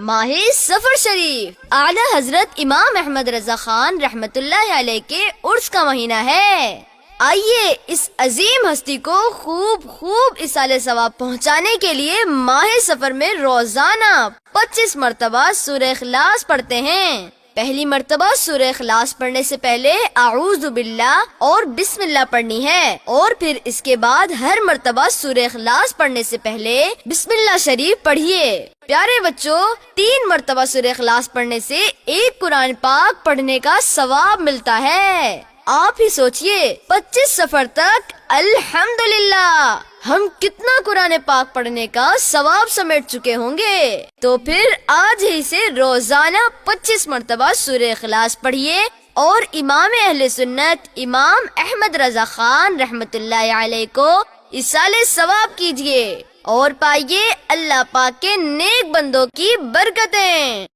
ماہ سفر شریف اعلیٰ حضرت امام احمد رضا خان رحمت اللہ علیہ کے عرس کا مہینہ ہے۔ آئیے اس عظیم ہستی کو خوب اصالِ ثواب پہنچانے کے لیے ماہ سفر میں روزانہ 25 مرتبہ سورہ اخلاص پڑھتے ہیں۔ پہلی مرتبہ سورہ اخلاص پڑھنے سے پہلے اعوذ باللہ اور بسم اللہ پڑھنی ہے، اور پھر اس کے بعد ہر مرتبہ سورہ اخلاص پڑھنے سے پہلے بسم اللہ شریف پڑھیے۔ پیارے بچوں، 3 مرتبہ سورہ اخلاص پڑھنے سے ایک قرآن پاک پڑھنے کا ثواب ملتا ہے۔ آپ ہی سوچئے 25 سفر تک الحمدللہ ہم کتنا قرآن پاک پڑھنے کا ثواب سمیٹ چکے ہوں گے۔ تو پھر آج ہی سے روزانہ 25 مرتبہ سورہ اخلاص پڑھیے اور امام اہل سنت امام احمد رضا خان رحمت اللہ علیہ کو ایصال ثواب کیجیے اور پائیے اللہ پاک کے نیک بندوں کی برکتیں۔